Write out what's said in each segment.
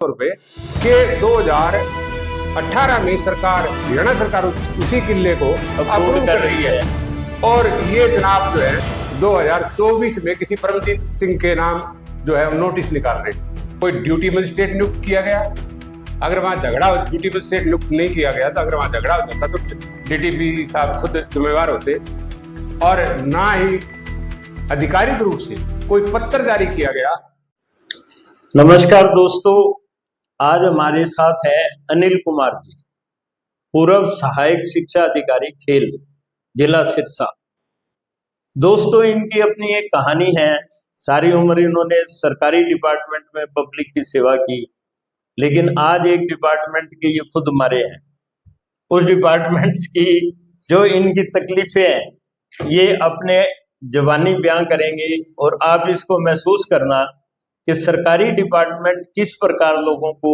तौर पे कि 2018 में सरकार, हरियाणा सरकार उसी किले को अप्रूव कर रही है और ये जनाब जो है 2024 में किसी परमजीत सिंह के नाम जो है नोटिस निकाल रहे। कोई ड्यूटी मजिस्ट्रेट नियुक्त किया गया, अगर वहां झगड़ा ड्यूटी मजिस्ट्रेट नियुक्त नहीं किया गया तो अगर वहां झगड़ा होता था तो डीटीपी साहब खुद जिम्मेवार होते, और ना ही आधिकारिक रूप से कोई पत्र जारी किया गया। नमस्कार दोस्तों, आज हमारे साथ है अनिल कुमार जी, पूर्व सहायक शिक्षा अधिकारी खेल, जिला सिरसा। दोस्तों, इनकी अपनी एक कहानी है। सारी उम्र इन्होंने सरकारी डिपार्टमेंट में पब्लिक की सेवा की, लेकिन आज एक डिपार्टमेंट के ये खुद मरे हैं। उस डिपार्टमेंट्स की जो इनकी तकलीफें हैं ये अपने जवानी बयां करेंगे और आप इसको महसूस करना कि सरकारी डिपार्टमेंट किस प्रकार लोगों को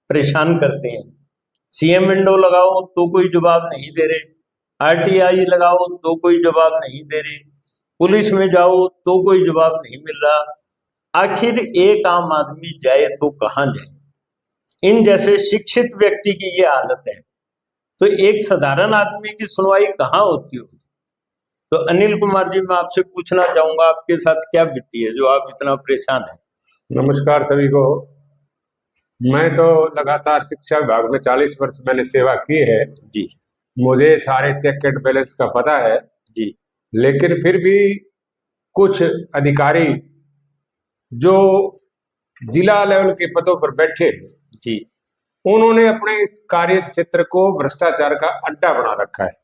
परेशान करते हैं। सीएम विंडो लगाओ तो कोई जवाब नहीं दे रहे, आरटीआई लगाओ तो कोई जवाब नहीं दे रहे, पुलिस में जाओ तो कोई जवाब नहीं मिल रहा। आखिर एक आम आदमी जाए तो कहां जाए। इन जैसे शिक्षित व्यक्ति की ये हालत है तो एक साधारण आदमी की सुनवाई कहाँ होती होगी। तो अनिल कुमार जी, मैं आपसे पूछना चाहूंगा, आपके साथ क्या बीती है जो आप इतना परेशान हैं। नमस्कार सभी को। मैं तो लगातार शिक्षा विभाग में 40 वर्ष मैंने सेवा की है जी। मुझे सारे चेक एंड बैलेंस का पता है जी। लेकिन फिर भी कुछ अधिकारी जो जिला लेवल के पदों पर बैठे जी, उन्होंने अपने कार्य क्षेत्र को भ्रष्टाचार का अड्डा बना रखा है।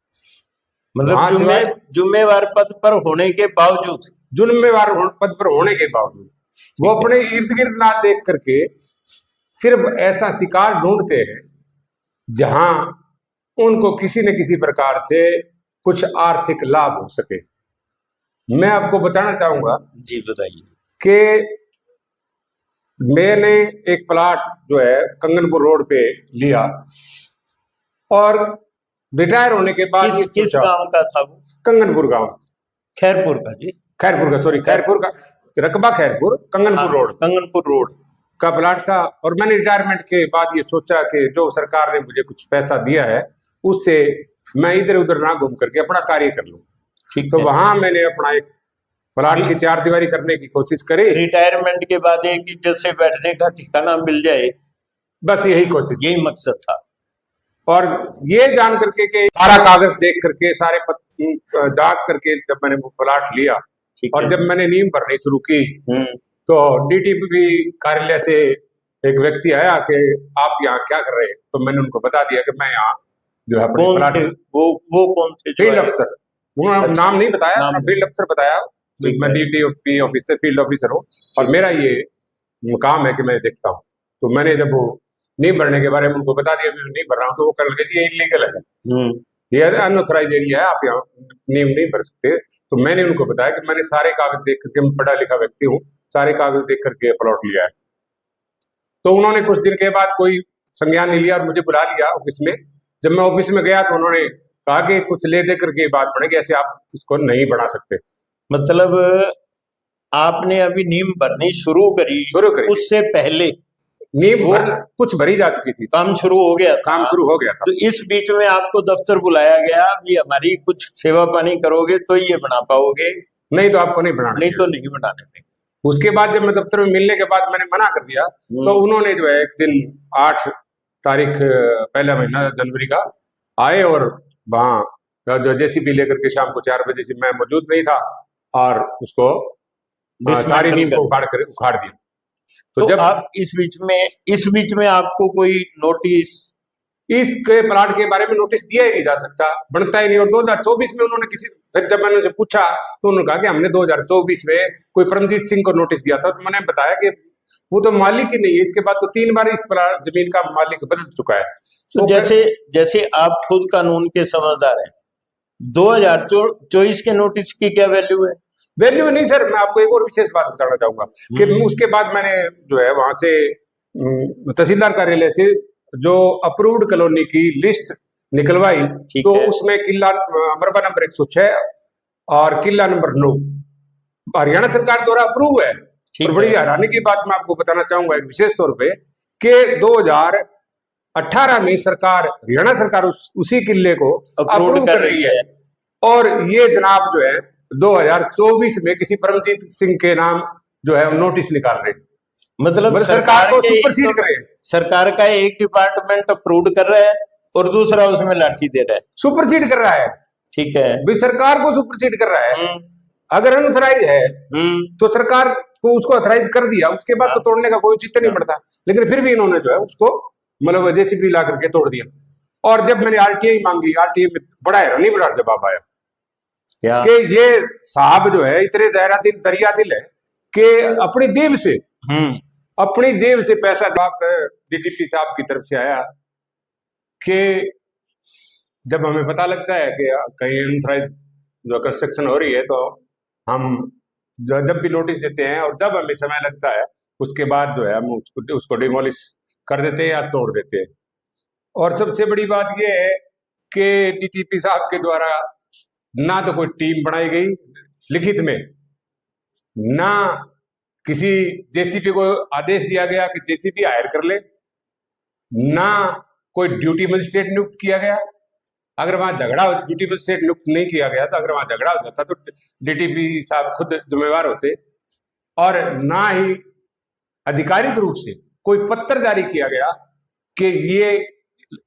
मतलब जुम्मेवार पद पर होने के बावजूद, जुम्मेवार पद पर होने के बावजूद वो अपने इर्द गिर्द ना देख करके सिर्फ ऐसा शिकार ढूंढते हैं जहां उनको किसी न किसी प्रकार से कुछ आर्थिक लाभ हो सके। मैं आपको बताना चाहूंगा जी बताइए, कि मैंने एक प्लाट जो है कंगनपुर रोड पे लिया और रिटायर होने के बाद किस गांव का था वो? कंगनपुर गांव, खैरपुर का जी, खैरपुर का, सॉरी खैरपुर का, रकबा खैरपुर, कंगनपुर रोड, कंगनपुर रोड का प्लाट था। और मैंने रिटायरमेंट के बाद ये सोचा कि जो सरकार ने मुझे कुछ पैसा दिया है उससे मैं इधर उधर ना घूम करके अपना कार्य कर लूं। ठीक तो है। वहां मैंने अपना एक प्लाट की चारदीवारी करने की कोशिश करी। रिटायरमेंट के बाद एक इज्जत से बैठने का ठिकाना मिल जाए, बस यही कोशिश, यही मकसद था। और ये जान करके कि सारा कागज देख करके, सारे जांच करके जब मैंने वो प्लाट लिया और जब मैंने नींव भरनी शुरू की तो डीटीपी कार्यालय से एक व्यक्ति आया कि आप यहाँ क्या कर रहे हैं। तो मैंने उनको बता दिया कि मैं यहाँ जो है अपने प्लाट, वो कौन थे? फील्ड अफसर, उन्होंने नाम नहीं बताया, फील्ड अफसर बताया। मैं डीटीपी ऑफिस से फील्ड ऑफिसर हूँ और मेरा ये काम है कि मैं देखता हूँ। तो मैंने जब वो नींव भरने के बारे में उनको बता दिया नहीं भर रहा हूँ, तो वो कहने लगे जी ये इलीगल है, ये अनऑथराइज एरिया है, आप यहाँ नींव नहीं भर सकते। तो मैंने उनको बताया कि मैंने सारे कागज देख करके, मैं पढ़ा लिखा व्यक्ति हूँ, सारे कागज देख करके प्लॉट लिया है। तो उन्होंने कुछ दिन के बाद कोई संज्ञान नहीं लिया और मुझे बुला लिया ऑफिस में। जब मैं ऑफिस में गया तो उन्होंने कहा कि कुछ ले दे करके बात बढ़ेगी, ऐसे आप इसको नहीं बढ़ा सकते। मतलब आपने अभी नींव भरनी शुरू करी, उससे पहले नींव कुछ भरी जा चुकी थी, काम शुरू हो गया था, काम शुरू हो गया था। तो इस बीच में आपको दफ्तर बुलाया गया, अभी हमारी कुछ सेवा पानी करोगे तो ये बना पाओगे, नहीं तो आपको नहीं बनाना, नहीं तो नहीं बनाने देंगे। उसके बाद जब मैं दफ्तर में मिलने के बाद मैंने मना कर दिया तो उन्होंने जो है एक दिन 8 तारीख पहला महीना जनवरी का आए और वहां जो जेसीबी लेकर के शाम को 4 बजे से, मैं मौजूद नहीं था, और उसको सारी नींव को उखाड़ दिया। तो जब आप इस बीच में आपको कोई नोटिस, इसके प्लाट के बारे में नोटिस दिया ही नहीं जा सकता, बनता ही नहीं। और 2024 में उन्होंने फिर जब मैंने उनसे पूछा तो उन्होंने कहा कि हमने 2024 में कोई परमजीत सिंह को नोटिस दिया था। तो मैंने बताया कि वो तो मालिक ही नहीं है, इसके बाद तो 3 बार इस जमीन का मालिक बदल चुका है। तो जैसे आप खुद कानून के समझदार हैं, 2024 के नोटिस की क्या वैल्यू है? वैल्यू नहीं सर, मैं आपको एक और विशेष बात बताना चाहूंगा कि उसके बाद मैंने जो है वहां से तहसीलदार कार्यालय से जो अप्रूव्ड कॉलोनी की लिस्ट निकलवाई, तो उसमें किला मरबा नंबर 106 और किला नंबर 9 हरियाणा सरकार द्वारा अप्रूव है। और बड़ी हैरानी की बात मैं आपको बताना चाहूंगा एक विशेष तौर पे कि 2018 में सरकार, हरियाणा सरकार उसी किले को अप्रूव कर रही है, और ये जनाब जो है 2024 में किसी परमजीत सिंह के नाम जो है नोटिस निकाल रहे हैं। मतलब सरकार को सुपरसीड कर रहे हैं। सरकार का एक डिपार्टमेंट अप्रूव कर रहा है और दूसरा उसमें लाठी दे रहा है, सुपरसीड कर रहा है। ठीक है, भी सरकार को सुपरसीड कर रहा है। अगर अनऑथराइज है तो सरकार को उसको ऑथराइज कर दिया, उसके बाद तो तोड़ने का कोई चित्त नहीं पड़ता, लेकिन फिर भी इन्होंने जो है उसको मतलब जेसीबी ला करके तोड़ दिया। और जब मैंने आरटीआई मांगी, आरटीआई में बड़ा हैरानी बड़ा जवाब आया क्या कि ये साहब जो है इतने दरिया दिल है कि अपनी जेब से पैसा डीटीपी साहब की तरफ से आया कि जब हमें पता लगता है कि कहीं अनऑथराइज जो कंस्ट्रक्शन हो रही है तो हम जब भी नोटिस देते हैं और जब हमें समय लगता है उसके बाद जो है हम उसको डिमोलिश कर देते हैं या तोड़ देते हैं। और सबसे बड़ी बात यह है कि डीटीपी साहब के द्वारा ना तो कोई टीम बनाई गई लिखित में, ना किसी जेसीबी को आदेश दिया गया कि जेसीबी हायर कर ले, ना कोई ड्यूटी मजिस्ट्रेट नियुक्त किया गया। अगर वहां झगड़ा ड्यूटी मजिस्ट्रेट नियुक्त नहीं किया गया तो अगर वहां झगड़ा हो जाता तो डीटीपी साहब खुद जिम्मेवार होते। और ना ही आधिकारिक रूप से कोई पत्र जारी किया गया कि ये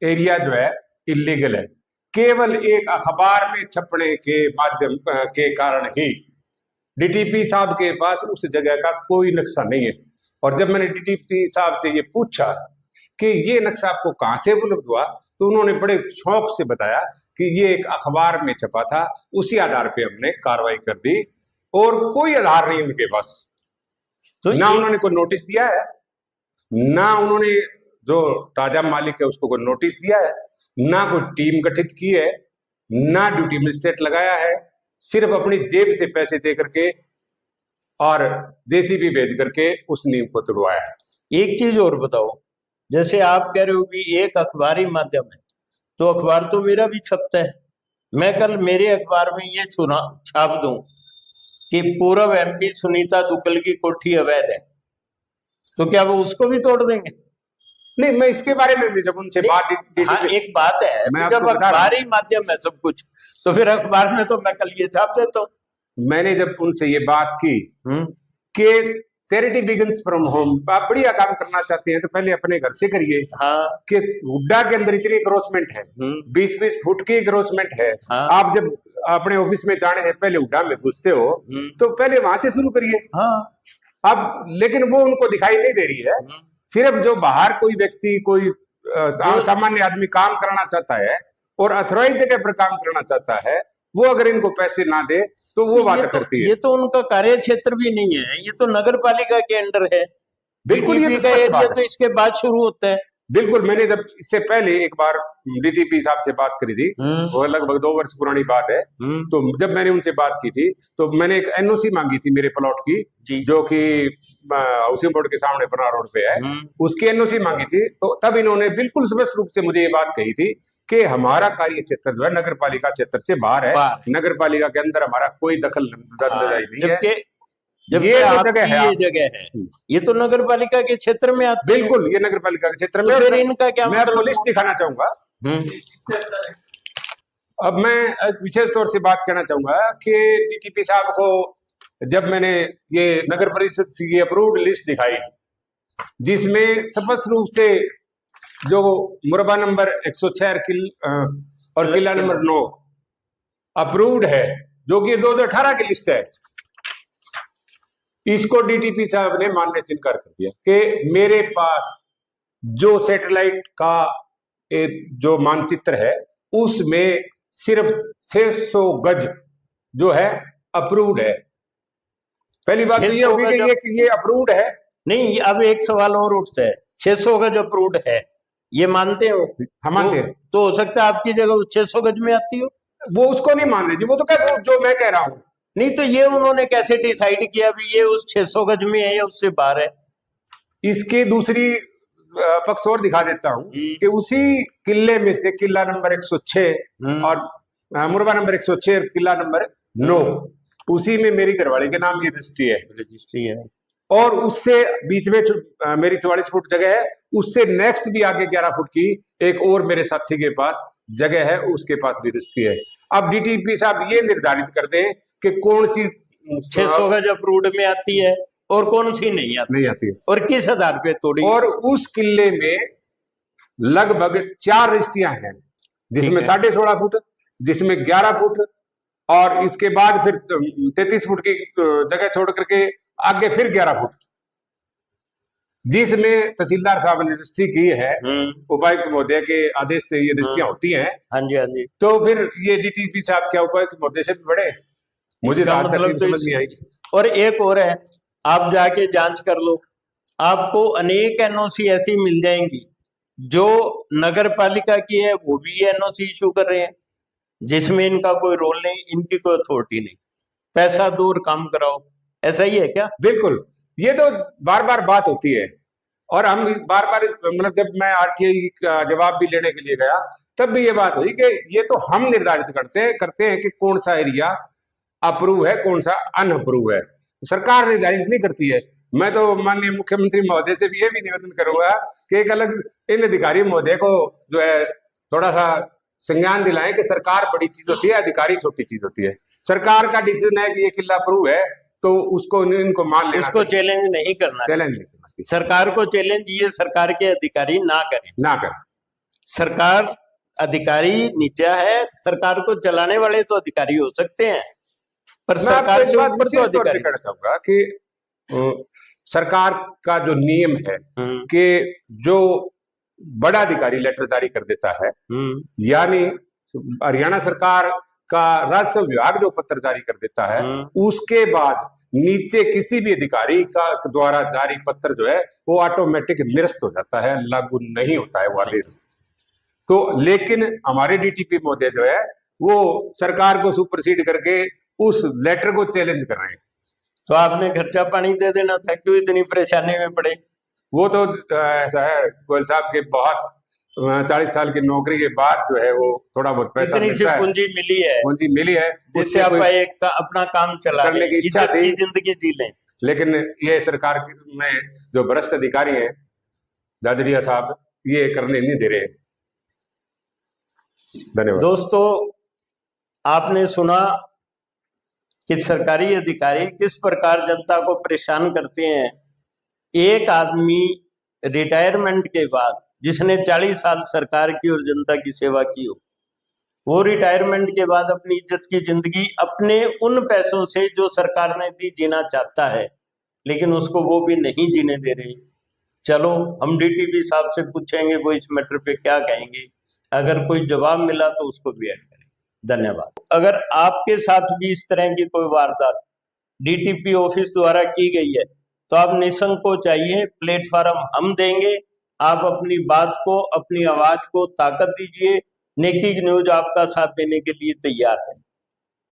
एरिया जो है इलीगल है। केवल एक अखबार में छपने के माध्यम के कारण ही डीटीपी साहब के पास उस जगह का कोई नक्शा नहीं है। और जब मैंने डीटीपी साहब से ये पूछा कि ये नक्शा आपको कहां से उपलब्ध हुआ, तो उन्होंने बड़े शौक से बताया कि ये एक अखबार में छपा था, उसी आधार पे हमने कार्रवाई कर दी, और कोई आधार नहीं उनके पास। तो ना उन्होंने कोई नोटिस दिया है, ना उन्होंने जो ताजा मालिक है उसको कोई नोटिस दिया है, ना कोई टीम गठित की है, ना ड्यूटी मजिस्ट्रेट लगाया है। सिर्फ अपनी जेब से पैसे दे करके और जेसीबी भेज करके उस नींव को तोड़वाया है। एक चीज और बताओ, जैसे आप कह रहे हो कि एक अखबारी माध्यम है, तो अखबार तो मेरा भी छपता है। मैं कल मेरे अखबार में ये छाप दूं कि पूर्व एमपी सुनीता दुग्गल की कोठी अवैध है, तो क्या वो उसको भी तोड़ देंगे? नहीं, मैं इसके बारे में भी जब उनसे बात हाँ, एक बात है, जब अखबारी माध्यम है सब कुछ, तो फिर अखबार में तो मैं कल ये छाप देता हूँ। मैंने जब उनसे ये बात की कि चैरिटी बिगिंस फ्रॉम होम, आप बढ़िया काम करना चाहते हैं तो पहले अपने घर से करिए। हाँ, कि हुड्डा के अंदर इतनी क्रोचमेंट है, 20-20 फुट की क्रोचमेंट है। हाँ, आप जब अपने ऑफिस में जाने से पहले हुड्डा में घुसते हो तो पहले वहां से शुरू करिए। हाँ। अब लेकिन वो उनको दिखाई नहीं दे रही है। सिर्फ जो बाहर कोई व्यक्ति, कोई सामान्य आदमी काम करना चाहता है और अथॉराइज जगह पर काम करना चाहता है, वो अगर इनको पैसे ना दे तो वो बात करती है। ये तो उनका कार्य क्षेत्र भी नहीं है, ये तो नगर पालिका के अंडर है। बिल्कुल, ये का एरिया तो इसके बाद शुरू होता है। बिल्कुल, मैंने जब इससे पहले एक बार डीटीपी साहब से बात करी थी, वो लगभग 2 वर्ष पुरानी बात है। तो जब मैंने उनसे बात की थी तो मैंने एक एनओसी मांगी थी मेरे प्लॉट की, जो कि हाउसिंग बोर्ड के सामने बना रोड पे है, उसकी एनओसी मांगी थी। तो तब इन्होंने बिल्कुल स्पष्ट रूप से मुझे ये बात कही थी कि हमारा कार्य क्षेत्र जो है नगर पालिका क्षेत्र से बाहर है, नगर पालिका के अंदर हमारा कोई दखल नहीं है। जब ये जगह है, ये तो नगर पालिका के क्षेत्र में आती है। बिल्कुल, ये नगर पालिका के क्षेत्र में। फिर इनका क्या मैं आपको लिस्ट दिखाना चाहूंगा। अब मैं विशेष तौर से बात करना चाहूंगा कि डीटीपी साहब को जब मैंने ये नगर परिषद की अप्रूव्ड लिस्ट दिखाई, जिसमें स्पष्ट रूप से जो मुरबा नंबर 106 और किला नंबर 9 अप्रूव्ड है, जो कि 2018 की लिस्ट है, इसको डीटीपी साहब ने मानने से इनकार कर दिया कि मेरे पास जो सैटेलाइट का जो मानचित्र है उसमें सिर्फ 600 गज जो है अप्रूव्ड है। पहली बात तो ये होगी कि ये अप्रूव्ड है। नहीं, अब एक सवाल और उठता है, 600 गज अप्रूव्ड है, ये मानते हो? हम मानते हैं। तो हो सकता है आपकी जगह 600 गज में आती हो। वो उसको नहीं मान रहे जी, वो तो क्या जो मैं कह रहा हूं। नहीं, तो ये उन्होंने कैसे डिसाइड किया भी ये उस 600 गज में है या उससे बाहर है? इसकी दूसरी पक्ष और दिखा देता हूं कि उसी किले में से किला नंबर 106 और मुरबा नंबर 106 और किला नंबर 9, उसी में मेरी घरवाली के नाम की रजिस्ट्री है। और उससे बीच में मेरी 44 फुट जगह है, उससे नेक्स्ट भी आगे 11 फुट की एक और मेरे साथी के पास जगह है, उसके पास भी रिश्ती है। अब डीटीपी साहब ये निर्धारित कर दें कि कौन सी 600 गज अप्रूव्ड में आती है और कौन सी नहीं नहीं आती है, और किस आधार पे तोड़ी। और उस किले में लगभग 4 रिश्तियां हैं, जिसमें 16.5 फुट, जिसमें 11 फुट, और इसके बाद फिर 33 फुट की जगह छोड़ करके आगे फिर 11 फुट, जिसमें तहसीलदार साहब ने रजिस्ट्री की है, उपायुक्त महोदय के आदेश से ये रजिस्ट्रियां होती हैं। हाँ जी, हाँ जी। तो फिर ये डीटीपी साहब क्या उपायुक्त महोदय से भी बड़े, मुझे मतलब तो समझ नहीं आई। और एक और है, आप जाके जांच कर लो, आपको अनेक एनओसी ऐसी मिल जाएंगी जो नगर पालिका की है, वो भी एनओसी इशू कर रहे हैं, जिसमें इनका कोई रोल नहीं, इनकी कोई अथॉरिटी नहीं, पैसा दूर काम कराओ। ऐसा ही है क्या? बिल्कुल, ये तो बार बार बात होती है, और हम बार बार, मतलब जब मैं आरटीआई का जवाब भी लेने के लिए गया, तब भी ये बात हुई कि ये तो हम निर्धारित करते हैं कि कौन सा एरिया अप्रूव है, कौन सा अनअप्रूव है, सरकार निर्धारित नहीं करती है। मैं तो माननीय मुख्यमंत्री महोदय से भी ये भी निवेदन करूंगा कि एक अलग इन अधिकारी महोदय को जो है थोड़ा सा संज्ञान दिलाएं कि सरकार बड़ी चीज होती है, अधिकारी छोटी चीज होती है। सरकार का डिसीजन है कि ये किला अप्रूव है, तो उसको इनको मान लेना, उसको चैलेंज नहीं करना, चैलेंज नहीं करना, सरकार को चैलेंज ये सरकार के अधिकारी ना करें। सरकार सरकारी नीचा है, सरकार को चलाने वाले तो अधिकारी हो सकते हैं, पर सरकार से ऊपर तो अधिकारी। कहना चाहूंगा कि सरकार का जो नियम है कि जो बड़ा अधिकारी लेटर जारी कर देता है, यानी हरियाणा सरकार का राजस्व विभाग जो पत्र जारी कर देता है, उसके बाद नीचे किसी भी अधिकारी का द्वारा जारी पत्र जो है वो ऑटोमेटिक निरस्त हो जाता है, लागू नहीं होता है वो आदेश। तो लेकिन हमारे डीटीपी महोदय जो है वो सरकार को सुपरसीड करके उस लेटर को चैलेंज कर रहे हैं। तो आपने खर्चा पानी दे देना था, क्यों इतनी परेशानी में पड़े? वो तो ऐसा है, गोयल साहब के बहुत 40 साल की नौकरी के बाद जो है वो थोड़ा बहुत पैसा इतनी सी पूंजी मिली है जिससे आप एक अपना काम चला करने की इच्छा थी, जिंदगी जी लें। लेकिन ये सरकार में जो भ्रष्ट अधिकारी हैं, जाजड़िया साहब, ये करने नहीं दे रहे। धन्यवाद। दोस्तों, आपने सुना कि सरकारी अधिकारी किस प्रकार जनता को परेशान करते हैं। एक आदमी रिटायरमेंट के बाद, जिसने 40 साल सरकार की और जनता की सेवा की हो, वो रिटायरमेंट के बाद अपनी इज्जत की जिंदगी अपने उन पैसों से जो सरकार ने दी जीना चाहता है, लेकिन उसको वो भी नहीं जीने दे रही। चलो, हम डीटीपी साहब से पूछेंगे वो इस मैटर पे क्या कहेंगे, अगर कोई जवाब मिला तो उसको भी ऐड करें। धन्यवाद। अगर आपके साथ भी इस तरह की कोई वारदात डीटीपी ऑफिस द्वारा की गई है तो आप निसंकोच आइए, प्लेटफॉर्म हम देंगे, आप अपनी बात को, अपनी आवाज को ताकत दीजिए। नेकी न्यूज आपका साथ देने के लिए तैयार है।